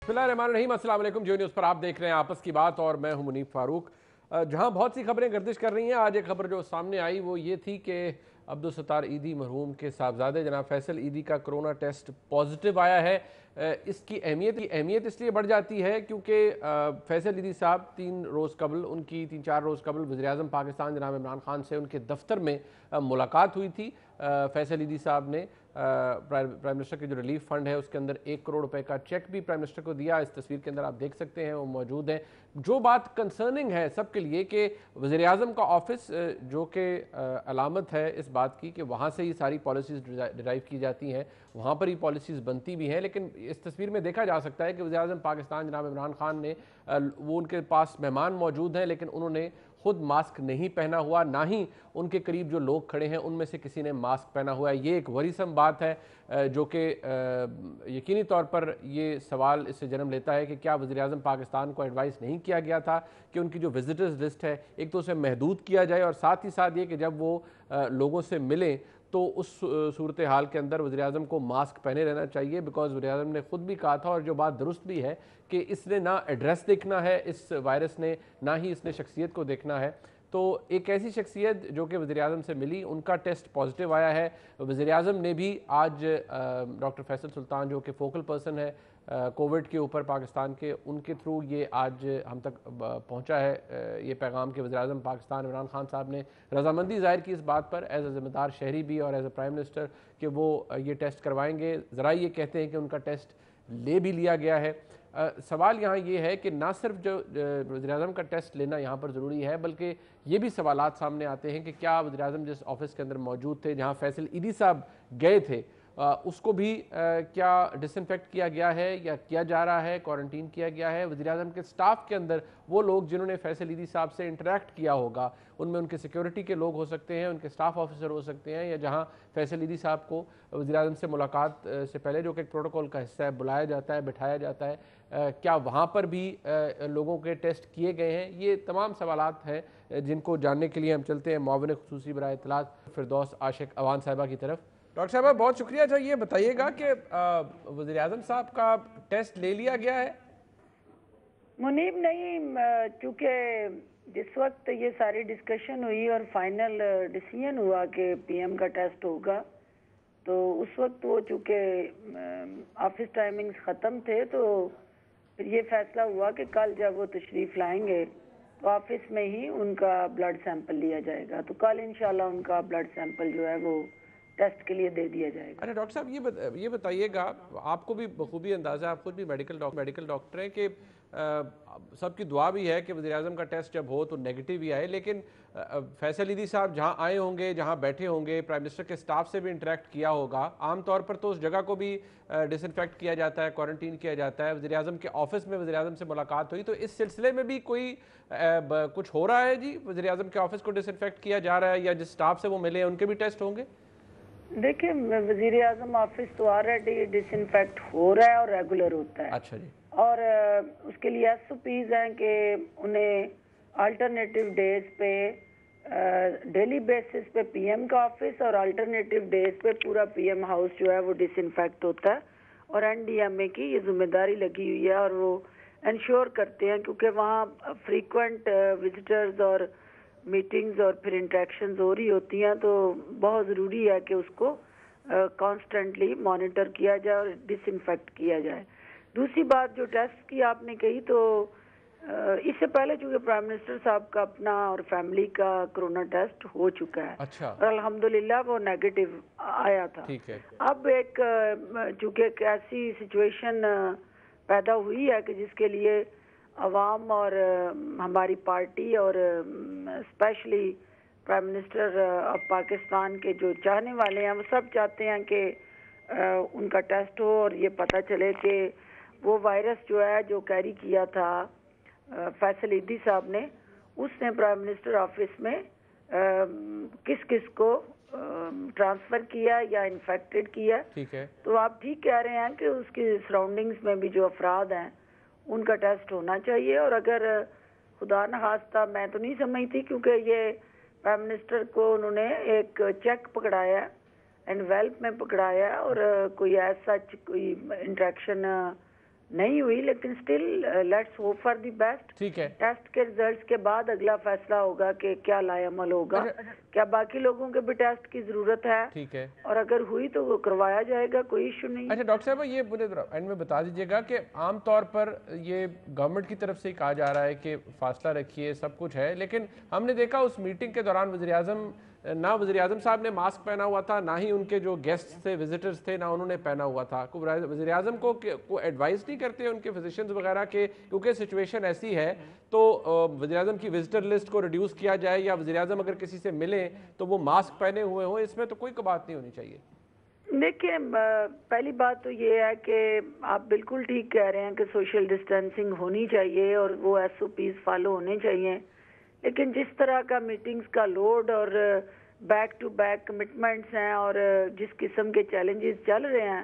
बिस्मिल्लाहिर्रहमानिर्रहीम, अस्सलाम वालेकुम। जियो न्यूज़ पर आप देख रहे हैं आपस की बात और मैं हूं मुनीफ फारूक। जहां बहुत सी खबरें गर्दिश कर रही हैं, आज एक खबर जो सामने आई वो ये थी कि अब्दुल सत्तार ईदी मरहूम के साहबजादे जनाब फैसल ईदी का कोरोना टेस्ट पॉजिटिव आया है। इसकी अहमियत इसलिए बढ़ जाती है क्योंकि फैसल ईदी साहब 3 4 रोज़ कबल वज़ीर-ए-आज़म पाकिस्तान जनाब इमरान खान से उनके दफ्तर में मुलाकात हुई थी। फैसल ईदी साहब ने प्राइम मिनिस्टर के जो रिलीफ फंड है उसके अंदर 1 करोड़ रुपए का चेक भी प्राइम मिनिस्टर को दिया। इस तस्वीर के अंदर आप देख सकते हैं, वो मौजूद है। जो बात कंसर्निंग है सबके लिए कि वज़ीर-ए-आज़म का ऑफिस जो कि अलामत है इस बात की कि वहाँ से ही सारी पॉलिसीज़ डिराइव की जाती हैं, वहाँ पर ही पॉलिसीज़ बनती भी हैं। लेकिन इस तस्वीर में देखा जा सकता है कि वज़ीर-ए-आज़म पाकिस्तान जनाब इमरान खान ने वो उनके पास मेहमान मौजूद हैं, लेकिन उन्होंने खुद मास्क नहीं पहना हुआ, ना ही उनके करीब जो लोग खड़े हैं उनमें से किसी ने मास्क पहना हुआ है। ये एक वरीसम बात है जो कि यकीनी तौर पर ये सवाल इससे जन्म लेता है कि क्या वज़ीर-ए-आज़म पाकिस्तान को एडवाइस नहीं किया गया था कि उनकी जो विजिटर्स लिस्ट है एक तो उसे महदूद किया जाए, और साथ ही साथ ये कि जब वो लोगों से मिलें तो उस सूरत हाल के अंदर वज़ीर-ए-आज़म को मास्क पहने रहना चाहिए। बिकॉज वज़ीर-ए-आज़म ने खुद भी कहा था, और जो बात दुरुस्त भी है, कि इसने ना एड्रेस देखना है इस वायरस ने, ना ही इसने शख्सियत को देखना है। तो एक ऐसी शख्सियत जो कि वज़ीर-ए-आज़म से मिली, उनका टेस्ट पॉजिटिव आया है। वज़ीर-ए-आज़म ने भी आज डॉक्टर फैसल सुल्तान जो कि फोकल पर्सन है कोविड के ऊपर पाकिस्तान के, उनके थ्रू ये आज हम तक पहुंचा है ये पैगाम कि वज़ीर-ए-आज़म पाकिस्तान इमरान खान साहब ने रजामंदी ज़ाहिर की इस बात पर एज ए ज़िम्मेदार शहरी भी और एज ए प्राइम मिनिस्टर कि वो ये टेस्ट करवाएंगे। ज़रा ये कहते हैं कि उनका टेस्ट ले भी लिया गया है। सवाल यहाँ ये है कि ना सिर्फ जो वज़ीर-ए-आज़म का टेस्ट लेना यहाँ पर ज़रूरी है, बल्कि ये भी सवालात सामने आते हैं कि क्या वज़ीर-ए-आज़म जिस ऑफिस के अंदर मौजूद थे, जहाँ फैसल ईदी साहब गए थे, उसको भी क्या डिसइंफेक्ट किया गया है या किया जा रहा है, क्वारंटीन किया गया है। वज़ीर-ए-आज़म के स्टाफ के अंदर वो लोग जिन्होंने फैसल ईदी साहब से इंटरेक्ट किया होगा, उनमें उनके सिक्योरिटी के लोग हो सकते हैं, उनके स्टाफ ऑफिसर हो सकते हैं, या जहाँ फैसल ईदी साहब को वज़ीर-ए-आज़म से मुलाकात से पहले जो कि एक प्रोटोकॉल का हिस्सा है बुलाया जाता है, बिठाया जाता है, क्या वहाँ पर भी लोगों के टेस्ट किए गए हैं। ये तमाम सवालात हैं जिनको जानने के लिए हम चलते हैं मुआविन खुसूसी बराए इत्तलात फिरदौस आशिक अवान साहिबा की तरफ। डॉक्टर साहबा बहुत शुक्रिया। अच्छा ये बताइएगा कि वज़ीर-ए-आज़म साहब का टेस्ट ले लिया गया है? मुनीब नहीं, चूँकि जिस वक्त ये सारी डिस्कशन हुई और फाइनल डिसीजन हुआ कि पीएम का टेस्ट होगा, तो उस वक्त वो चूँकि ऑफिस टाइमिंग्स ख़त्म थे, तो फिर ये फैसला हुआ कि कल जब वो तशरीफ़ लाएंगे तो ऑफिस में ही उनका ब्लड सैंपल लिया जाएगा। तो कल इंशाल्लाह उनका ब्लड सैंपल जो है वो टेस्ट के लिए दे दिया जाएगा। अच्छा डॉक्टर साहब ये बताइएगा, आपको भी बखूबी अंदाज़ा, आप खुद भी मेडिकल डॉक्टर हैं, कि सबकी दुआ भी है कि वज़ीर-ए-आज़म का टेस्ट जब हो तो नेगेटिव ही आए, लेकिन फैसल ईदी साहब जहाँ आए होंगे, जहाँ बैठे होंगे, प्राइम मिनिस्टर के स्टाफ से भी इंटरेक्ट किया होगा, आम तौर पर तो उस जगह को भी डिसइंफेक्ट किया जाता है, क्वारंटीन किया जाता है। वज़ीर-ए-आज़म के ऑफिस में वज़ीर-ए-आज़म से मुलाकात हुई, तो इस सिलसिले में भी कोई कुछ हो रहा है जी? वज़ीर-ए-आज़म के ऑफिस को डिसइंफेक्ट किया जा रहा है, या जिस स्टाफ से वो मिले हैं उनके भी टेस्ट होंगे? देखिए, वज़ीर-ए-आज़म ऑफिस तो ऑलरेडी डिसइंफेक्ट हो रहा है और रेगुलर होता है। अच्छा जी। और उसके लिए एसओपीज हैं कि उन्हें अल्टरनेटिव डेज पे डेली बेसिस पे पीएम का ऑफिस और अल्टरनेटिव डेज पे पूरा पीएम हाउस जो है वो डिसइंफेक्ट होता है। और एनडीएमए की ये जिम्मेदारी लगी हुई है और वो इंश्योर करते हैं, क्योंकि वहाँ फ्रीक्वेंट विजिटर्स और मीटिंग्स और फिर इंटरेक्शंस हो रही होती हैं, तो बहुत ज़रूरी है कि उसको कॉन्स्टेंटली मॉनिटर किया जाए और डिसइंफेक्ट किया जाए। दूसरी बात जो टेस्ट की आपने कही, तो इससे पहले चूँकि प्राइम मिनिस्टर साहब का अपना और फैमिली का कोरोना टेस्ट हो चुका है। अच्छा। और अल्हम्दुलिल्लाह वो नेगेटिव आया था। ठीक है। अब एक चूँकि एक ऐसी सिचुएशन पैदा हुई है कि जिसके लिए अवाम और हमारी पार्टी और specially prime minister of Pakistan के जो चाहने वाले हैं, वो सब चाहते हैं कि उनका टेस्ट हो और ये पता चले कि वो वायरस जो है जो कैरी किया था फैसल ईदी साहब ने, उसने प्राइम मिनिस्टर ऑफिस में किस किस को ट्रांसफ़र किया या इन्फेक्टेड किया। ठीक है। तो आप ठीक कह रहे हैं कि उसकी सराउंडिंग्स में भी जो अफराद हैं उनका टेस्ट होना चाहिए। और अगर खुदा न खास्ता, मैं तो नहीं समझती, क्योंकि ये प्राइम मिनिस्टर को उन्होंने एक चेक पकड़ाया, एनवेल्प में पकड़ाया, और कोई ऐसा कोई इंट्रैक्शन नहीं हुई, लेकिन still let's hope for the best. ठीक है। टेस्ट के रिजल्ट्स के बाद अगला फैसला होगा कि क्या लाएअमल होगा। क्या बाकी लोगों के भी टेस्ट की जरूरत है, ठीक है, और अगर हुई तो वो करवाया जाएगा, कोई इशू नहीं। अच्छा डॉक्टर साहब, ये मुझे एंड में बता दीजिएगा कि आम तौर पर ये गवर्नमेंट की तरफ से कहा जा रहा है कि फासला रखिए, सब कुछ है, लेकिन हमने देखा उस मीटिंग के दौरान वज़ीर आज़म साहब ने मास्क पहना हुआ था, ना ही उनके जो गेस्ट थे, विजिटर्स थे, ना उन्होंने पहना हुआ था। वज़ीर आज़म को एडवाइस नहीं करते उनके फिजिशियंस वगैरह के, क्योंकि सिचुएशन ऐसी है तो वज़ीर आज़म की विजिटर लिस्ट को रिड्यूस किया जाए, या वज़ीर आज़म अगर किसी से मिले तो वो मास्क पहने हुए हों, इसमें तो कोई बात नहीं होनी चाहिए। देखिए, पहली बात तो ये है कि आप बिल्कुल ठीक कह रहे हैं कि सोशल डिस्टेंसिंग होनी चाहिए और वो SOPs फॉलो होने चाहिए, लेकिन जिस तरह का मीटिंग्स का लोड और बैक टू बैक कमिटमेंट्स हैं और जिस किस्म के चैलेंजेस चल रहे हैं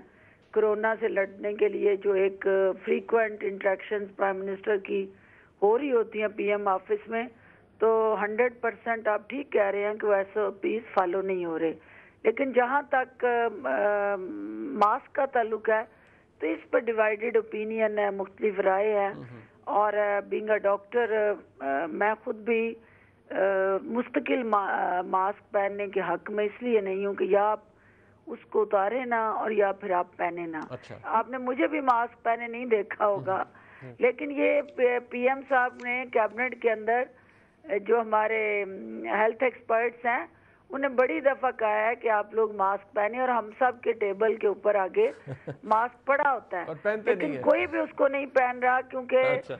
कोरोना से लड़ने के लिए, जो एक फ्रीक्वेंट इंटरेक्शंस प्राइम मिनिस्टर की हो रही होती हैं PM ऑफिस में, तो 100% आप ठीक कह रहे हैं कि वो SOPs फॉलो नहीं हो रहे। लेकिन जहाँ तक मास्क का ताल्लुक है तो इस पर डिवाइडेड ओपिनियन है, मुख्तलिफ राय है, और बीइंग अ डॉक्टर मैं खुद भी मुस्तकिल मास्क पहनने के हक में इसलिए नहीं हूँ कि या आप उसको उतारे ना और या फिर आप पहने ना। अच्छा। आपने मुझे भी मास्क पहने नहीं देखा होगा, लेकिन ये PM साहब ने कैबिनेट के अंदर जो हमारे हेल्थ एक्सपर्ट्स हैं उन्हें बड़ी दफा कहा है कि आप लोग मास्क पहने, और हम सब के टेबल के ऊपर आगे मास्क पड़ा होता है, लेकिन कोई भी उसको नहीं पहन रहा, क्योंकि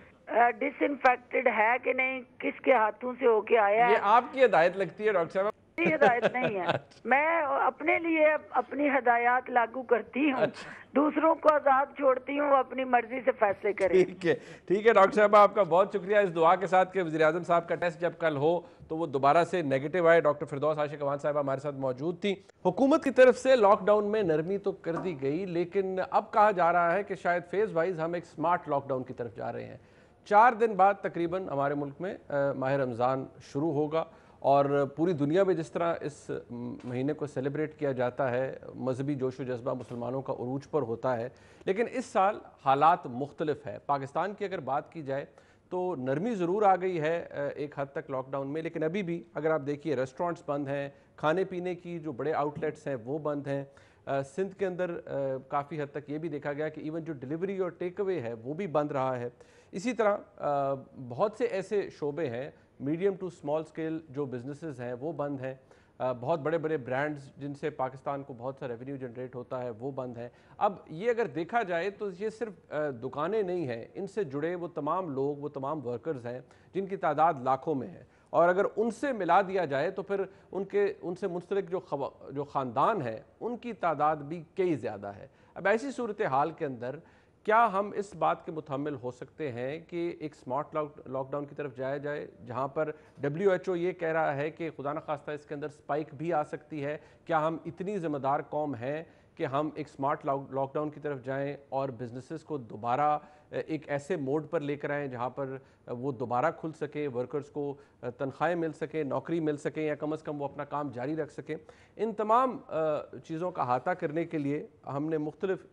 डिसइंफेक्टेड है कि नहीं, किसके हाथों से होके आया है। ये आपकी हिदायत लगती है डॉक्टर साहब? हिदायत नहीं है, मैं अपने लिए अपनी हिदायत लागू करती हूँ। दूसरों को आजाद छोड़ती हूँ, अपनी मर्जी से फैसले करें। ठीक है डॉक्टर साहब, आपका बहुत शुक्रिया, इस दुआ के साथ कि वज़ीर आज़म साहब का टेस्ट जब कल हो तो वो दोबारा से नेगेटिव आए। डॉक्टर फिरदौस आशिक अवान साहब हमारे साथ मौजूद थी। हुकूमत की तरफ से लॉकडाउन में नरमी तो कर दी गई, लेकिन अब कहा जा रहा है कि शायद फेज़ वाइज हम एक स्मार्ट लॉकडाउन की तरफ जा रहे हैं। 4 दिन बाद तकरीबन हमारे मुल्क में माह रमज़ान शुरू होगा, और पूरी दुनिया में जिस तरह इस महीने को सेलिब्रेट किया जाता है, मजहबी जोश व जज्बा मुसलमानों का उरूज पर होता है, लेकिन इस साल हालात मुख्तलिफ है। पाकिस्तान की अगर बात की जाए तो नरमी ज़रूर आ गई है एक हद तक लॉकडाउन में, लेकिन अभी भी अगर आप देखिए रेस्टोरेंट्स बंद हैं, खाने पीने की जो बड़े आउटलेट्स हैं वो बंद हैं। सिंध के अंदर काफ़ी हद तक ये भी देखा गया कि इवन जो डिलीवरी और टेक अवे है वो भी बंद रहा है। इसी तरह बहुत से ऐसे शोबे हैं, मीडियम टू स्मॉल स्केल जो बिजनेसेस हैं वो बंद हैं। बहुत बड़े बड़े ब्रांड्स जिनसे पाकिस्तान को बहुत सा रेवेन्यू जनरेट होता है वो बंद हैं। अब ये अगर देखा जाए तो ये सिर्फ दुकानें नहीं हैं, इनसे जुड़े वो तमाम लोग, वो तमाम वर्कर्स हैं जिनकी तादाद लाखों में है, और अगर उनसे मिला दिया जाए तो फिर उनसे मुंसलिक जो ख़ानदान है उनकी तादाद भी कई ज़्यादा है। अब ऐसी सूरत हाल के अंदर क्या हम इस बात के मुतहम्मिल हो सकते हैं कि एक स्मार्ट लॉकडाउन की तरफ जाया जाए, जहां पर WHO ये कह रहा है कि खुदा न खास्ता इसके अंदर स्पाइक भी आ सकती है? क्या हम इतनी ज़िम्मेदार कौम हैं कि हम एक स्मार्ट लॉकडाउन की तरफ जाएं और बिजनेसेस को दोबारा एक ऐसे मोड पर लेकर आएँ जहां पर वो दोबारा खुल सके, वर्कर्स को तनख्वाहें मिल सकें, नौकरी मिल सकें, या कम अज़ कम वो अपना काम जारी रख सकें? इन तमाम चीज़ों का अहाता करने के लिए हमने मुख्तलिफ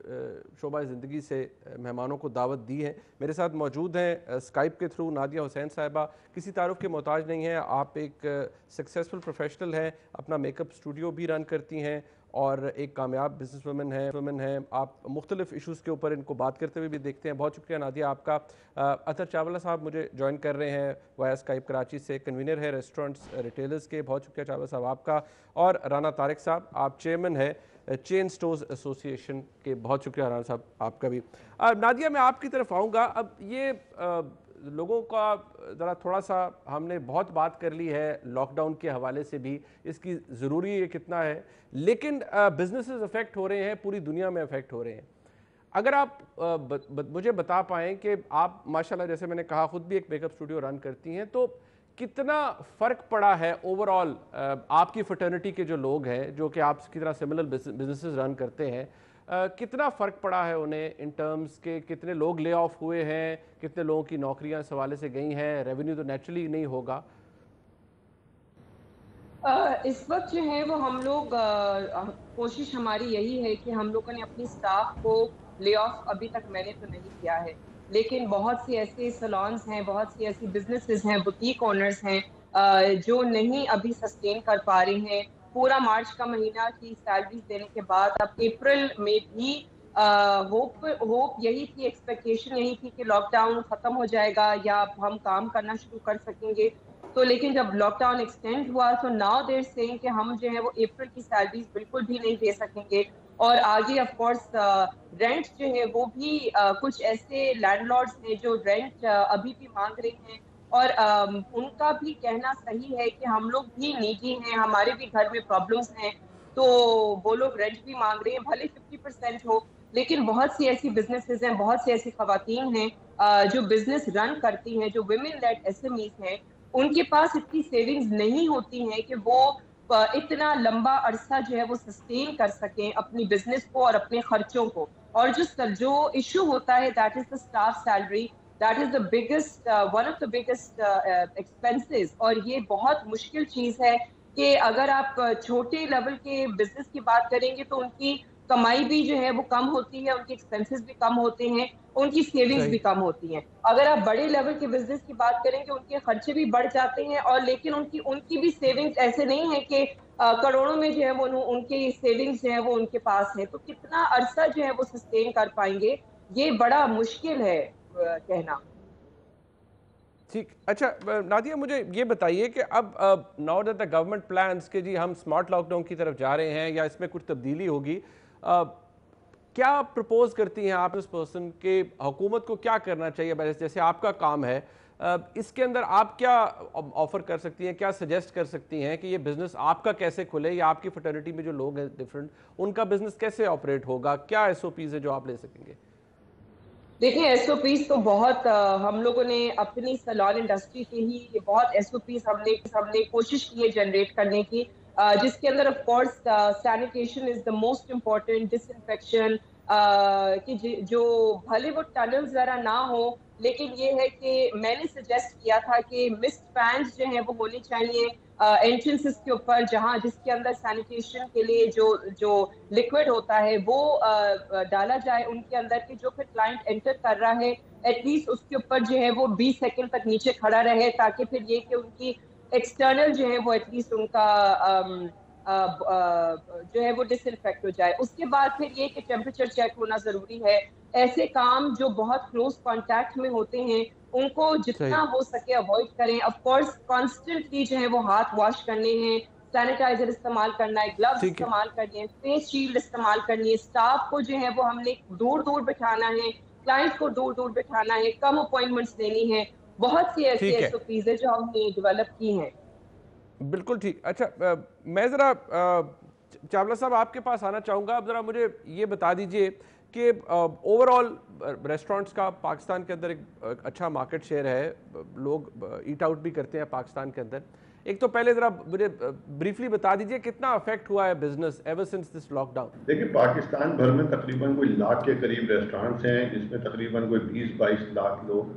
शोबा ज़िंदगी से मेहमानों को दावत दी है। मेरे साथ मौजूद हैं स्काइप के थ्रू नादिया हुसैन साहिबा। किसी तारुफ के मोहताज नहीं हैं, आप एक सक्सेसफुल प्रोफेशनल हैं, अपना मेकअप स्टूडियो भी रन करती हैं और एक कामयाब बिजनेस वुमन है। आप मुख्तलिफ इशूज़ के ऊपर इनको बात करते हुए भी देखते हैं। बहुत शुक्रिया नादिया आपका। अतर चावला साहब मुझे ज्वाइन कर रहे हैं वाया स्काइप कराची से, कन्वीनर है रेस्टोरेंट्स रिटेलर्स के। बहुत शुक्रिया चावला साहब आपका। और राना तारिक साहब, आप चेयरमैन है चेन स्टोर्स एसोसिएशन के। बहुत शुक्रिया राना साहब आपका भी। नादिया, मैं आपकी तरफ आऊँगा। अब ये लोगों का ज़रा थोड़ा सा हमने बहुत बात कर ली है लॉकडाउन के हवाले से भी, इसकी ज़रूरी ये कितना है, लेकिन बिजनेसेस अफेक्ट हो रहे हैं, पूरी दुनिया में अफेक्ट हो रहे हैं। अगर आप मुझे बता पाएँ कि आप माशाल्लाह जैसे मैंने कहा खुद भी एक मेकअप स्टूडियो रन करती हैं, तो कितना फ़र्क पड़ा है ओवरऑल आपकी फ्रेटर्निटी के जो लोग हैं जो कि आपकी तरह सिमिलर बिजनेसेस रन करते हैं, कितना फ़र्क पड़ा है उन्हें इन टर्म्स के? कितने लोग ले ऑफ हुए हैं, कितने लोगों की नौकरियां इस हवाले से गई हैं? रेवेन्यू तो नेचुरली नहीं होगा। इस वक्त जो है वो हम लोग कोशिश हमारी यही है कि हम लोगों ने अपनी स्टाफ को لے آف ابھی تک میں نے تو نہیں کیا ہے، لیکن بہت سی ایسے سلونز ہیں، بہت سی ایسی بزنسز ہیں، بوتیک اونرز ہیں جو نہیں ابھی سسٹین کر پا رہے ہیں. پورا مارچ کا مہینہ کی سیلریز دینے کے بعد اب اپریل میں بھی ہوپ یہی تھی، ایکسپیکٹیشن یہی تھی کہ لاک ڈاؤن ختم ہو جائے گا یا ہم کام کرنا شروع کر سکیں گے. تو لیکن جب لاک ڈاؤن ایکسٹینڈ ہوا تو ناؤ دیر سینگ کہ ہم جو ہے وہ اپریل کی سیلریز بالکل بھی نہیں دے سکیں گے. اور آگے آف کورس رینٹ جو ہے وہ بھی کچھ ایسے لینڈ لارڈز ہیں جو رینٹ ابھی بھی مانگ رہے ہیں، اور ان کا بھی کہنا صحیح ہے کہ ہم لوگ بھی نیڈی ہیں، ہمارے بھی گھر میں پرابلمس ہیں، تو وہ لوگ رینٹ بھی مانگ رہے ہیں بھلے 50% ہو. لیکن بہت سی ایسی بزنسز ہیں، بہت سی ایسی خواتین ہیں جو بزنس رن کرتی ہیں، جو women led S M Es ہیں، ان کے پاس اتنی سیونگز نہیں ہوتی ہیں کہ وہ اتنا لمبا عرصہ جو ہے وہ سسٹین کر سکیں اپنی بزنس کو اور اپنے خرچوں کو. اور جو ایشو ہوتا ہے that is the staff salary, that is the biggest one of the biggest expenses. اور یہ بہت مشکل چیز ہے کہ اگر آپ چھوٹے لیول کے بزنس کی بات کریں گے تو ان کی کمائی بھی جو ہے وہ کم ہوتی ہے، ان کے ایکسپینسز بھی کم ہوتے ہیں، ان کی سیونگز بھی کم ہوتی ہیں. اگر آپ بڑے لیول کے بزنس کی بات کریں کہ ان کے خرچے بھی بڑھ جاتے ہیں، اور لیکن ان کی بھی سیونگز ایسے نہیں ہے کہ کروڑوں میں جو ہے وہ ان کی سیونگز جو ہے وہ ان کے پاس ہے. تو کتنا عرصہ جو ہے وہ سسٹین کر پائیں گے، یہ بڑا مشکل ہے کہنا. ٹھیک. اچھا نادیہ، مجھے یہ بتائیے کہ اب now that the government plans کہ جی ہم اسمارٹ لاک ڈاؤن کی طرف جا رہے ہیں یا اس میں کچھ تبدیلی ہوگی، کیا پرپوز کرتی ہیں آپ اس پرسن کہ حکومت کو کیا کرنا چاہیے؟ جیسے آپ کا کام ہے، اس کے اندر آپ کیا آفر کر سکتی ہیں، کیا سجیسٹ کر سکتی ہیں کہ یہ بزنس آپ کا کیسے کھلے، یا آپ کی فرٹرنیٹی میں جو لوگ ہیں ڈفرینٹ، ان کا بزنس کیسے آپریٹ ہوگا؟ کیا ایس او پیز ہے جو آپ لے سکیں گے؟ دیکھیں ایس او پیز تو بہت ہم لوگوں نے اپنی سیلون انڈسٹری کے ہی بہت ایس او پیز ہم نے کوشش کی ہے جنریٹ کرنے کی، جس کے اندر of course sanitation is the most important, disinfection, کہ جو بھلے وہ ٹنل ذرا نہ ہو، لیکن یہ ہے کہ میں نے سجیسٹ کیا تھا کہ مسٹ فینس جو ہیں وہ ہونے چاہیے انٹرنسز کے اوپر، جس کے اندر سینیٹیشن کے لیے جو لکوڈ ہوتا ہے وہ ڈالا جائے ان کے اندر، کہ جو پھر کلائنٹ انٹر کر رہا ہے ایٹ لیسٹ اس کے اوپر جو ہے وہ 20 سیکنڈ تک نیچے کھڑا رہے، تاکہ پھر یہ کہ ان کی ایکسٹرنل جو ہے وہ ایٹ لیسٹ ان کا جو ہے وہ ڈس انفیکٹ ہو جائے. اس کے بعد پھر یہ کہ ٹیمپریچر چیک ہونا ضروری ہے. ایسے کام جو بہت کلوز کانٹیکٹ میں ہوتے ہیں ان کو صحیح. جتنا ہو سکے اوائڈ کریں. آف کورس کانسٹنٹلی جو ہے وہ ہاتھ واش کرنے ہیں، سینیٹائزر استعمال کرنا ہے، گلوز ٹھیک ہے. استعمال کرنی ہے، فیس شیلڈ استعمال کرنی ہے. اسٹاف کو جو ہے وہ ہم نے دور دور بٹھانا ہے، کلائنٹ کو دور دور بٹھانا ہے، کم اپوائنٹمنٹس لینی ہے. بہت سی ایسی ٹھیک ہے. ایس او پیز ہے جو ہم نے ڈیولپ کی ہیں. بالکل ٹھیک. اچھا میں ذرا چاولہ صاحب آپ کے پاس آنا چاہوں گا. اب ذرا مجھے یہ بتا دیجئے کہ اوور آل ریسٹورنٹس کا پاکستان کے اندر ایک اچھا مارکیٹ شیئر ہے، لوگ ایٹ آؤٹ بھی کرتے ہیں پاکستان کے اندر. ایک تو پہلے ذرا مجھے بریفلی بتا دیجئے کتنا افیکٹ ہوا ہے business ever since this lockdown? دیکھیں پاکستان بھر میں تقریباً کوئی 1,00,000 کے قریب ریسٹورانٹس ہیں جس میں تقریباً کوئی 20-22 لاکھ لوگ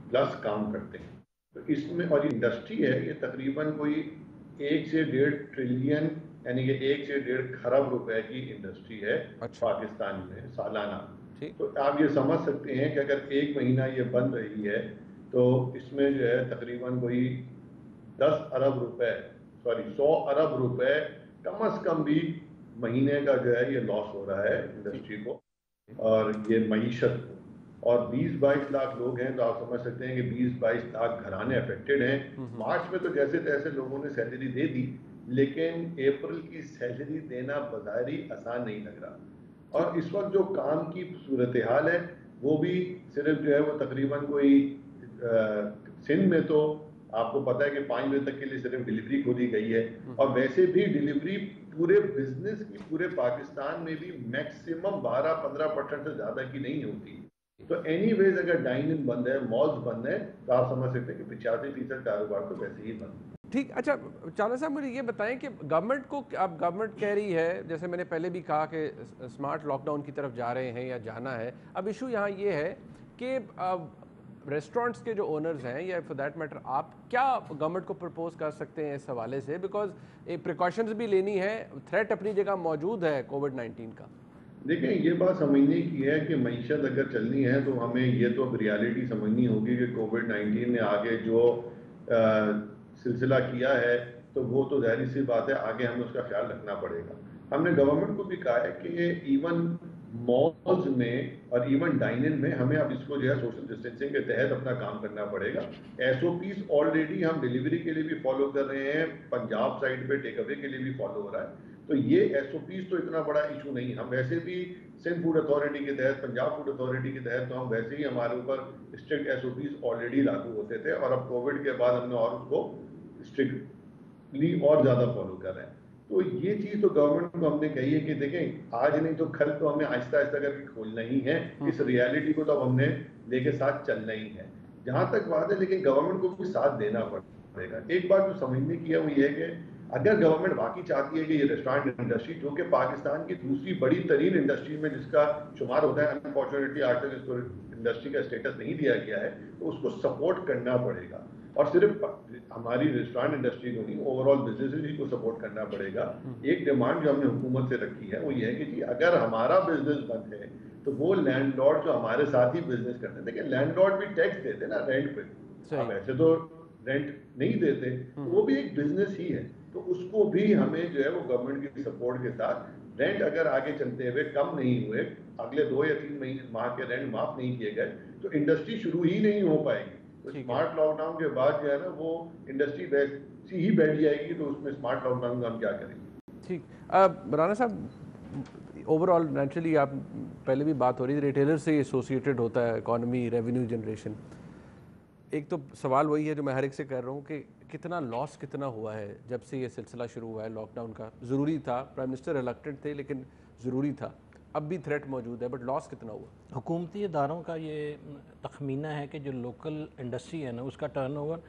پلس کام کرتے ہیں. تو اس میں اور انڈسٹری ہے یہ تقریباً کوئی 1 سے 1.5 ٹریلین یعنی کہ 1 سے 1.5 کھرب روپے کی انڈسٹری ہے پاکستان میں سالانہ. تو آپ یہ سمجھ سکتے ہیں کہ اگر 1 مہینہ یہ بند رہی ہے تو اس میں جو ہے تقریباً کوئی 100 ارب روپے کم از کم بھی مہینے کا جو ہے یہ لاس ہو رہا ہے انڈسٹری کو اور یہ معیشت کو. اور 20-22 لاکھ لوگ ہیں تو آپ سمجھ سکتے ہیں کہ 20-22 لاکھ گھرانے افیکٹڈ ہیں. مارچ میں تو جیسے تیسے لوگوں نے سیلری دے دی، لیکن اپریل کی سیلری دینا بظاہری آسان نہیں لگ رہا. اور اس وقت جو کام کی صورتحال ہے وہ بھی صرف جو ہے وہ تقریباً کوئی سندھ میں تو آپ کو پتہ ہے کہ 5 بجے تک کے لیے صرف ڈیلیوری کھولی گئی ہے، اور ویسے بھی ڈیلیوری پورے بزنس کی پورے پاکستان میں بھی میکسیمم 12-15% سے زیادہ کی نہیں ہوتی. تو اینی ویز اگر ڈائن ان بند ہے، مالز بند ہے، تو آپ سمجھ سکتے ہیں کہ 85% کاروبار تو ویسے ہی بند ہے. ٹھیک. اچھا چاولہ صاحب مجھے یہ بتائیں کہ گورنمنٹ کو، اب گورنمنٹ کہہ رہی ہے جیسے میں نے پہلے بھی کہا کہ اسمارٹ لاک ڈاؤن کی طرف جا رہے ہیں یا جانا ہے. اب ایشو یہاں یہ ہے کہ ریسٹورنٹس کے جو اونرز ہیں یا فار دیٹ میٹر آپ کیا گورنمنٹ کو پرپوز کر سکتے ہیں اس حوالے سے؟ بیکاز پریکاشنز بھی لینی ہے، تھریٹ اپنی جگہ موجود ہے کووڈ 19 کا. देखें, ये बात समझने की है कि मईशत अगर चलनी है तो हमें ये तो अब रियलिटी समझनी होगी कि कोविड-19 ने आगे जो सिलसिला किया है, तो वो तो ज़ाहिर सी बात है आगे हमें उसका ख्याल रखना पड़ेगा। हमने गवर्नमेंट को भी कहा है कि इवन मॉल्स में और इवन डाइन इन में हमें अब इसको जो है सोशल डिस्टेंसिंग के तहत अपना काम करना पड़ेगा। एसओपीज ऑलरेडी हम डिलीवरी के लिए भी फॉलो कर रहे हैं, पंजाब साइड पे टेक अवे के लिए भी फॉलो हो रहा है। तो ये एसओपीज तो इतना बड़ा इशू नहीं, हम वैसे भी सिंध फूड अथॉरिटी के तहत, पंजाब फूड अथॉरिटी के तहत तो हम वैसे ही हमारे ऊपर स्ट्रिक्ट एसओपीज ऑलरेडी लागू होते थे, और अब कोविड के बाद हमने और उसको स्ट्रिक्टली और ज़्यादा फॉलो कर रहे हैं। तो ये चीज़ तो गवर्नमेंट को हमने कही है कि देखें, आज नहीं तो कल तो हमें आहिस्ता आहिस्ता करके खोलना ही है। इस रियलिटी को तो हमने लेके साथ चलना ही है, जहाँ तक बात है। लेकिन गवर्नमेंट को भी साथ देना पड़ेगा। एक बात जो समझने की है वो ये है कि अगर गवर्नमेंट वाकई चाहती है कि ये रेस्टोरेंट इंडस्ट्री, जो कि पाकिस्तान की दूसरी बड़ी तरीन इंडस्ट्री में जिसका शुमार होता है, अनफॉर्चुनेटली आज तक इसको इंडस्ट्री का स्टेटस नहीं दिया गया है, तो उसको सपोर्ट करना पड़ेगा। और सिर्फ हमारी रेस्टोरेंट इंडस्ट्री को नहीं, ओवरऑल बिजनेस को सपोर्ट करना पड़ेगा। एक डिमांड जो हमने हुकूमत से रखी है वो ये है कि जी अगर हमारा बिजनेस बंद है तो वो लैंडलॉर्ड जो हमारे साथ ही बिजनेस करते हैं, देखिए लैंडलॉर्ड भी टैक्स देते ना रेंट पे, अब ऐसे तो रेंट नहीं देते, तो वो भी एक बिजनेस ही है। तो उसको भी हमें जो है वो गवर्नमेंट की सपोर्ट के साथ, रेंट अगर आगे चलते हुए कम नहीं हुए, अगले 2 या 3 माह के रेंट माफ नहीं किए गए, तो इंडस्ट्री शुरू ही नहीं हो पाएगी। तो स्मार्ट लॉकडाउन के बाद जो है ना वो इंडस्ट्री वैसी ही बैठ जाएगी, तो उसमें स्मार्ट लॉकडाउन का हम क्या करेंगे। ठीक, राना साहब, ओवरऑल नेचुरली आप पहले भी बात हो रही थी, रिटेलर से एसोसिएटेड होता है इकॉनमी, रेवेन्यू जनरेशन। एक तो सवाल वही है जो मैं हर एक से कर रहा हूँ कि कितना लॉस कितना हुआ है जब से ये सिलसिला शुरू हुआ है लॉकडाउन का। ज़रूरी था, प्राइम मिनिस्टर रिलक्टेंट थे लेकिन ज़रूरी था, अब भी थ्रेट मौजूद है, बट लॉस कितना हुआ? हुकूमती इदारों का ये तखमीना है कि जो लोकल इंडस्ट्री है ना उसका टर्नओवर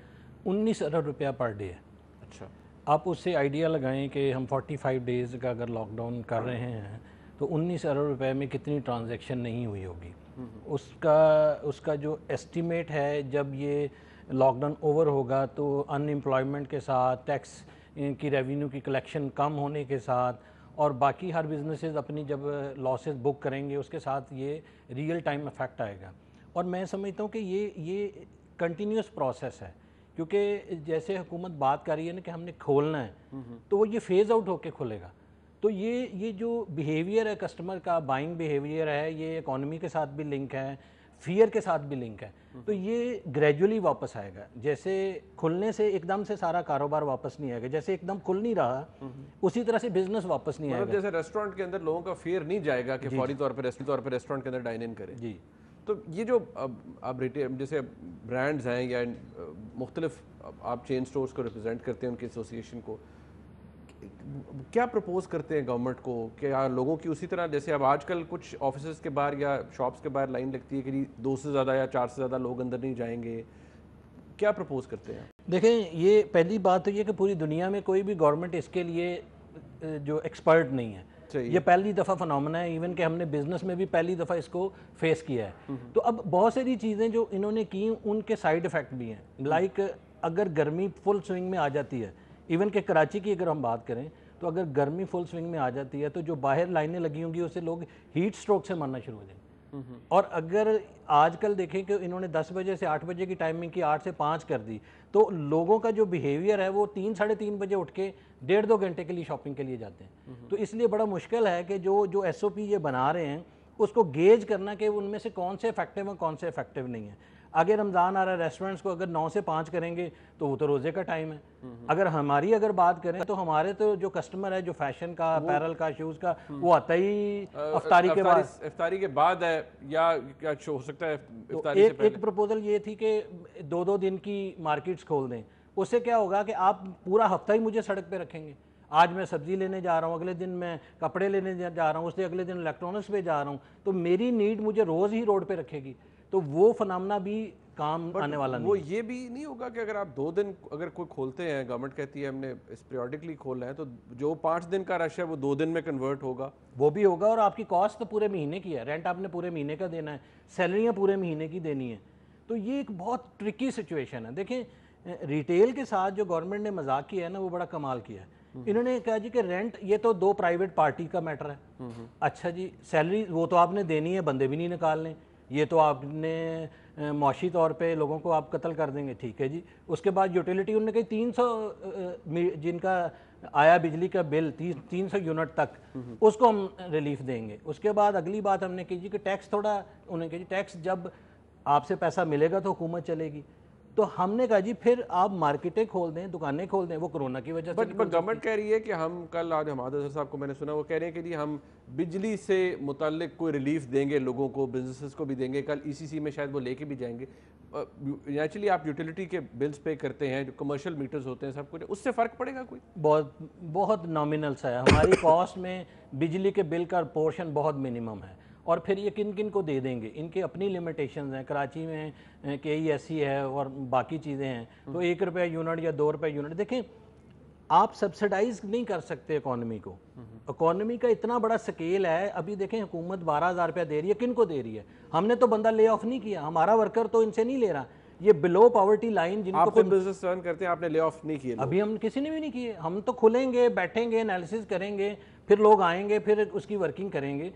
19 अरब रुपया पर डे है। अच्छा, आप उससे आइडिया लगाएं कि हम 45 डेज़ का अगर लॉकडाउन कर रहे हैं तो 19 अरब रुपए में कितनी ट्रांजैक्शन नहीं हुई होगी। उसका जो एस्टीमेट है, जब ये लॉकडाउन ओवर होगा तो अनएम्प्लॉयमेंट के साथ, टैक्स की रेवेन्यू की कलेक्शन कम होने के साथ, और बाकी हर बिजनेसेस अपनी जब लॉसेस बुक करेंगे उसके साथ ये रियल टाइम इफेक्ट आएगा। और मैं समझता हूँ कि ये कंटिन्यूस प्रोसेस है, क्योंकि जैसे हुकूमत बात कर रही है ना कि हमने खोलना है, तो वो ये फेज़ आउट होकर खुलेगा। तो ये जो बिहेवियर है कस्टमर का, बाइंग बिहेवियर है, ये इकॉनमी के साथ भी लिंक है, फियर के साथ भी लिंक है। तो ये ग्रेजुअली वापस आएगा। जैसे खुलने से एकदम से सारा कारोबार वापस नहीं आएगा, जैसे एकदम खुल नहीं रहा उसी तरह से बिजनेस वापस नहीं आएगा। जैसे रेस्टोरेंट के अंदर लोगों का फियर नहीं जाएगा कि फौरी तौर पर रेस्टोरेंट के अंदर डाइन इन करें। जी, तो ये जो अब रिटेल जैसे ब्रांड्स हैं या मुख्तलिफ आप चेन स्टोर्स को रिप्रेजेंट करते हैं, उनके एसोसिएशन को क्या प्रपोज करते हैं गवर्नमेंट को? क्या लोगों की उसी तरह, जैसे अब आजकल कुछ ऑफिसेज के बाहर या शॉप्स के बाहर लाइन लगती है कि 2 से ज़्यादा या 4 से ज़्यादा लोग अंदर नहीं जाएंगे, क्या प्रपोज करते हैं? देखें, ये पहली बात तो ये कि पूरी दुनिया में कोई भी गवर्नमेंट इसके लिए जो एक्सपर्ट नहीं है। ये पहली दफ़ा फिनोमेना है, इवन कि हमने बिजनेस में भी पहली दफ़ा इसको फेस किया है। तो अब बहुत सारी चीज़ें जो इन्होंने की उनके साइड इफ़ेक्ट भी हैं। लाइक अगर गर्मी फुल स्विंग में आ जाती है, इवन के कराची की अगर हम बात करें, तो अगर गर्मी फुल स्विंग में आ जाती है तो जो बाहर लाइनें लगी होंगी उससे लोग हीट स्ट्रोक से मरना शुरू हो जाएंगे। और अगर आजकल देखें कि इन्होंने 10 बजे से 8 बजे की टाइमिंग की 8 से 5 कर दी, तो लोगों का जो बिहेवियर है वो 3 साढ़े 3 बजे उठ के 1.5-2 घंटे के लिए शॉपिंग के लिए जाते हैं। तो इसलिए बड़ा मुश्किल है कि जो SOP ये बना रहे हैं उसको गेज करना कि उनमें से कौन से इफेक्टिव है कौन से इफेक्टिव नहीं है। आगे रमज़ान आ रहा है, रेस्टोरेंट्स को अगर 9 से 5 करेंगे तो वो तो रोज़े का टाइम है। अगर हमारी बात करें तो हमारे तो जो कस्टमर है जो फैशन का, अपैरल का, शूज़ का, वो आता ही इफ्तारी के बाद है या क्या हो सकता है इफ्तारी से पहले? एक प्रपोजल ये थी कि 2-2 दिन की मार्केट्स खोल दें। उससे क्या होगा कि आप पूरा हफ्ता ही मुझे सड़क पे रखेंगे। आज मैं सब्जी लेने जा रहा हूँ, अगले दिन मैं कपड़े लेने जा रहा हूँ, उससे अगले दिन इलेक्ट्रॉनिक्स पे जा रहा हूँ, तो मेरी नीड मुझे रोज़ ही रोड पे रखेगी। तो वो फनामना भी काम आने वाला नहीं। वो ये भी नहीं होगा कि अगर आप 2 दिन अगर कोई खोलते हैं, गवर्नमेंट कहती है हमने पीरियडिकली खोलना है, तो जो 5 दिन का रश है वो 2 दिन में कन्वर्ट होगा? वो भी होगा, और आपकी कॉस्ट तो पूरे महीने की है, रेंट आपने पूरे महीने का देना है, सैलरियाँ पूरे महीने की देनी है। तो ये एक बहुत ट्रिकी सिचुएशन है। देखें, रिटेल के साथ जो गवर्नमेंट ने मजाक किया है ना वो बड़ा कमाल किया है انہوں نے کہا جی کہ رینٹ یہ تو 2 پرائیویٹ پارٹی کا میٹر ہے. اچھا جی سیلری وہ تو آپ نے دینی ہے, بندے بھی نہیں نکالنے, یہ تو آپ نے معاشی طور پہ لوگوں کو آپ قتل کر دیں گے, ٹھیک ہے جی. اس کے بعد یوٹیلیٹی انہوں نے کہی 300 جن کا آیا بجلی کا بل 300 یونٹ تک, اس کو ہم ریلیف دیں گے. اس کے بعد اگلی بات ہم نے کی جی کہ ٹیکس تھوڑا, انہوں نے کہا جی ٹیکس جب آپ سے پیسہ ملے گا تو حکومت چلے گی. تو ہم نے کہا جی پھر آپ مارکیٹیں کھول دیں, دکانیں کھول دیں. وہ کرونا کی وجہ سے گورنمنٹ کہہ رہی ہے کہ ہم کل آج حماد اظہر صاحب کو میں نے سنا وہ کہہ رہے ہیں کہ جی ہم بجلی سے متعلق کوئی ریلیف دیں گے لوگوں کو, بزنسز کو بھی دیں گے. کل ECC میں شاید وہ لے کے بھی جائیں گے. نیچرلی آپ یوٹیلیٹی کے بلز پے کرتے ہیں, جو کمرشل میٹرز ہوتے ہیں سب کچھ, اس سے فرق پڑے گا کوئی؟ بہت نامنل سا ہے. ہماری کاسٹ میں بجلی کے بل کا پورشن بہت منیمم ہے. اور پھر یہ کن کن کو دے دیں گے, ان کی اپنی لمیٹیشنز ہیں. کراچی میں KESC ہے اور باقی چیزیں ہیں, تو 1 روپے یونٹ یا 2 روپے یونٹ. دیکھیں آپ سبسیڈائز نہیں کر سکتے اکانومی کو. اکانومی کا اتنا بڑا سکیل ہے. ابھی دیکھیں حکومت 12,000 روپیہ دے رہی ہے, کن کو دے رہی ہے؟ ہم نے تو بندہ لے آف نہیں کیا, ہمارا ورکر تو ان سے نہیں لے رہا. یہ بلو پاورٹی لائن جن کو آپ خود بزنس رن کرتے ہیں, آپ نے لے آف نہیں کیے؟ ابھی ہم کسی نے بھی نہیں کیے. ہم تو کھلیں گے, بیٹھیں گے, انالیسس کریں گے, پھر لوگ آئیں گے, پھر اس کی ورکنگ کریں گے.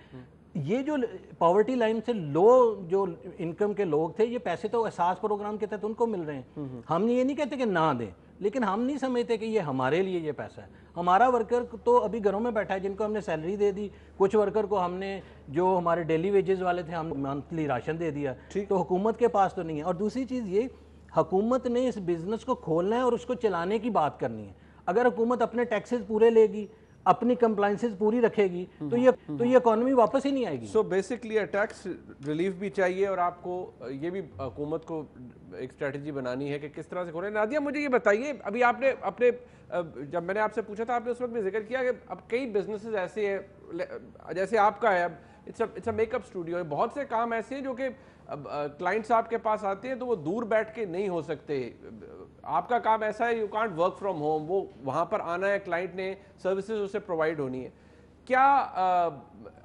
یہ جو پاورٹی لائن سے لو جو انکم کے لوگ تھے, یہ پیسے تو احساس پروگرام کے تحت ان کو مل رہے ہیں. ہم یہ نہیں کہتے کہ نہ دیں, لیکن ہم نہیں سمجھتے کہ یہ ہمارے لیے یہ پیسہ ہے. ہمارا ورکر تو ابھی گھروں میں بیٹھا ہے, جن کو ہم نے سیلری دے دی. کچھ ورکر کو ہم نے جو ہمارے ڈیلی ویجز والے تھے, ہم منتھلی راشن دے دیا. تو حکومت کے پاس تو نہیں ہے. اور دوسری چیز یہ, حکومت نے اس بزنس کو کھولنا ہے اور اس کو چلانے کی بات کرنی ہے. اگر حکومت اپنے ٹیکسز پورے لے گی, اپنی کمپلائنسز پوری رکھے گی, تو یہ اکانومی واپس ہی نہیں آئے گی. سو بیسکلی ٹیکس ریلیف بھی چاہیے, اور آپ کو یہ بھی حکومت کو ایک اسٹریٹجی بنانی ہے کہ کس طرح سے کھولیں. نادیہ مجھے یہ بتائیے, ابھی آپ نے اپنے جب میں نے آپ سے پوچھا تھا, آپ نے اس وقت بھی ذکر کیا کہ اب کئی بزنسز ایسے ہیں جیسے آپ کا ہے, it's a makeup studio ہے, بہت سے کام ایسے ہیں جو کہ کلائنٹس آپ کے پاس آتے ہیں تو وہ دور بیٹھ کے نہیں ہو سکتے. آپ کا کام ایسا ہے, you can't work from home, وہ وہاں پر آنا ہے, کلائنٹ نے سروسز اسے پرووائڈ ہونی ہے. کیا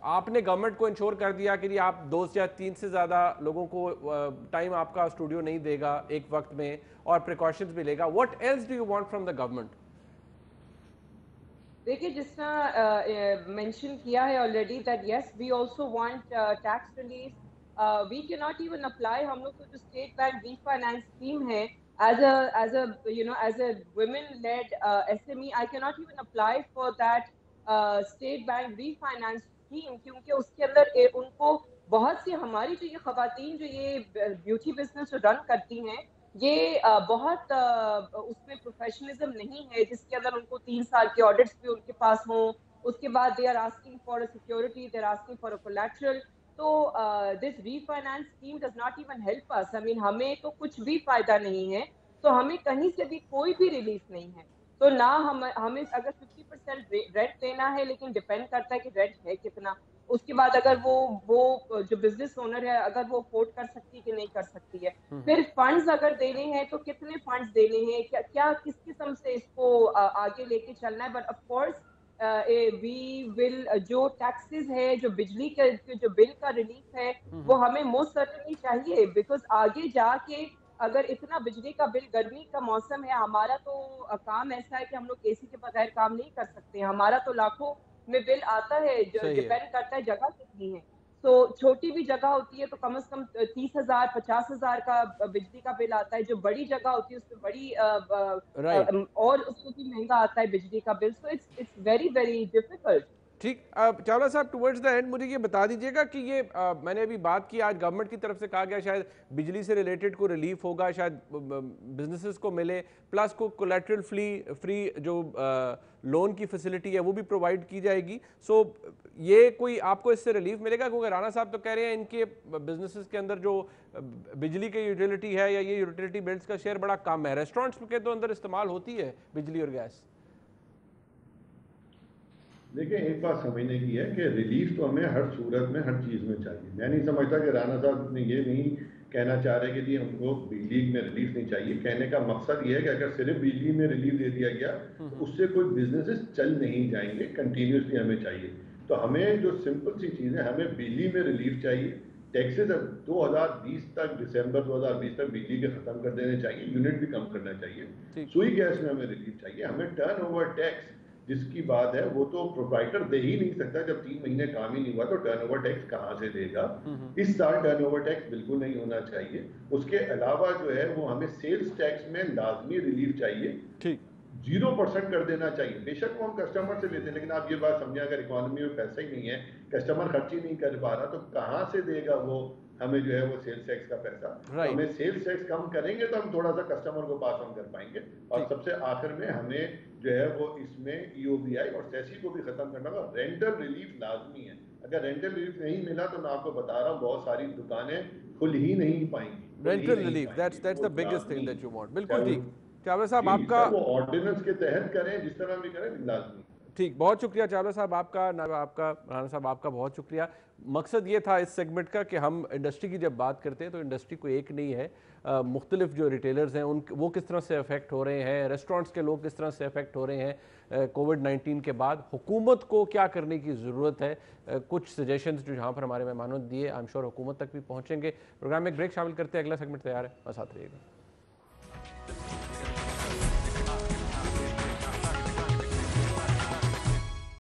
آپ نے گورنمنٹ کو انشور کر دیا کہ آپ 2 یا 3 سے زیادہ لوگوں کو ٹائم آپ کا اسٹوڈیو نہیں دے گا ایک وقت میں, اور پریکاشنز بھی لے گا؟ What else do you want from the government? دیکھیے جس طرح مینشن کیا ہے already that yes we also want tax relief. We کی ناٹ ایون اپلائی, ہم لوگ کو جو state bank refinance scheme ہے as a women led SME, I cannot even apply for that state bank refinance scheme, کیونکہ اس کے اندر ان کو بہت سی ہماری جو یہ خواتین جو یہ بیوٹی بزنس رن کرتی ہیں, یہ بہت اس میں پروفیشنلزم نہیں ہے, جس کے اندر ان کو 3 سال کے آڈٹس بھی ان کے پاس ہوں. اس کے بعد they are asking for a security, they are asking for a collateral. تو this refinance scheme does not even help us. I mean ہمیں تو کچھ بھی فائدہ نہیں ہے, تو ہمیں کہیں سے بھی کوئی بھی ریلیف نہیں ہے. تو نہ ہمیں اگر 50% رینٹ دینا ہے, لیکن ڈیپینڈ کرتا ہے کہ رینٹ ہے کتنا. اس کے بعد اگر وہ جو بزنس اونر ہے, اگر وہ افورڈ کر سکتی ہے کہ نہیں کر سکتی ہے. پھر فنڈز اگر دینے ہیں تو کتنے فنڈز دینے ہیں, کیا کس قسم سے اس کو آگے لے کے چلنا ہے. بٹ آف کورس وی ول, جو ٹیکسز ہے, جو بجلی کے جو بل کا ریلیف ہے, وہ ہمیں موسٹ سرٹنلی چاہیے. بیکاز آگے جا کے اگر اتنا بجلی کا بل, گرمی کا موسم ہے, ہمارا تو کام ایسا ہے کہ ہم لوگ AC کے بغیر کام نہیں کر سکتے. ہمارا تو لاکھوں میں بل آتا ہے, جو ڈیپینڈ کرتا ہے جگہ کتنی ہے. تو چھوٹی بھی جگہ ہوتی ہے تو کم از کم 30,000 50,000 کا بجلی کا بل آتا ہے. جو بڑی جگہ ہوتی ہے اس میں بڑی اور اس کو بھی مہنگا آتا ہے بجلی کا bill. So it's very very difficult. ٹھیک, چاولہ صاحب ٹورڈز دا اینڈ مجھے یہ بتا دیجیے گا کہ یہ میں نے ابھی بات کی, آج گورنمنٹ کی طرف سے کہا گیا شاید بجلی سے ریلیٹڈ کو ریلیف ہوگا, شاید بزنسز کو ملے, پلس کو کولیٹرل فری جو لون کی فیسلٹی ہے وہ بھی پرووائڈ کی جائے گی. سو یہ کوئی آپ کو اس سے ریلیف ملے گا؟ کیونکہ رانا صاحب تو کہہ رہے ہیں ان کے بزنسز کے اندر جو بجلی کی یوٹیلیٹی ہے یا یہ یوٹیلیٹی بلز کا شیئر بڑا کم ہے, ریسٹورنٹس کے تو اندر استعمال ہوتی ہے بجلی اور گیس. دیکھیں ایک بات سمجھنے کی ہے کہ ریلیف تو ہمیں ہر صورت میں ہر چیز میں چاہیے. میں نہیں سمجھتا کہ رانا صاحب نے یہ نہیں کہنا چاہ رہے کہ جی ہم کو بجلی میں ریلیف نہیں چاہیے. کہنے کا مقصد یہ ہے کہ اگر صرف بجلی میں ریلیف دے دیا گیا تو اس سے کوئی بزنسز چل نہیں جائیں گے, کنٹینیوسلی ہمیں چاہیے. تو ہمیں جو سمپل سی چیز ہے, ہمیں بجلی میں ریلیف چاہیے. ٹیکسز 2020 تک, دسمبر 2020 تک بجلی کے ختم کر دینے چاہیے, یونٹ بھی کم کرنا چاہیے. سوئی گیس میں ہمیں ریلیف چاہیے. ہمیں ٹرن اوور ٹیکس جس کی بات ہے وہ تو پروپرائٹر دے ہی نہیں سکتا. جب 3 مہینے کام ہی نہیں ہوا تو ٹرن اوور ٹیکس کہاں سے دے گا؟ اس سال ٹرن اوور ٹیکس بالکل نہیں ہونا چاہیے. اس کے علاوہ جو ہے وہ ہمیں سیلز ٹیکس میں لازمی ریلیف چاہیے. 0% کر دینا چاہیے. بے شک وہ ہم کسٹمر سے لیتے ہیں, لیکن آپ یہ بات سمجھیں اگر اکانومی میں پیسہ ہی نہیں ہے, کسٹمر خرچ ہی نہیں کر پا رہا, تو کہاں سے دے گا وہ ہمیں جو ہے وہ سیلز ٹیکس کا پیسہ؟ تو ہمیں سیلز ٹیکس کم کریں گے تو ہم تھوڑا سا کسٹمر کو پاس آن کر پائیں گے. اور سب سے آخر میں ہمیں جو ہے وہ اس میں EOBI اور سیسی کو بھی ختم کرنا ہوگا. رینٹل ریلیف لازمی ہے. اگر رینٹل ریلیف نہیں ملا تو میں آپ کو بتا رہا ہوں بہت ساری دکانیں کھل ہی نہیں پائیں گی. Rental relief, that's the biggest thing that you want. بالکل ٹھیک. چاولہ صاحب آپ کا وہ آرڈیننس کے تحت کریں, جس طرح بھی کریں, لازمی. ٹھیک, بہت شکریہ چاولہ صاحب آپ کا, رانا صاحب آپ کا بہت شکریہ. مقصد یہ تھا اس سیگمنٹ کا کہ ہم انڈسٹری کی جب بات کرتے ہیں تو انڈسٹری کوئی ایک نہیں ہے, مختلف جو ریٹیلرز ہیں وہ کس طرح سے افیکٹ ہو رہے ہیں, ریسٹورنٹس کے لوگ کس طرح سے افیکٹ ہو رہے ہیں کووڈ-19 کے بعد, حکومت کو کیا کرنے کی ضرورت ہے. کچھ سجیشنز جو جہاں پر ہمارے مہمانوں نے دیے, آئی ایم شور حکومت تک بھی پہنچیں گے. پروگرام میں ایک بریک شامل کرتے ہیں, اگلا سیگمنٹ تیار ہے, بس ساتھ رہیے گا.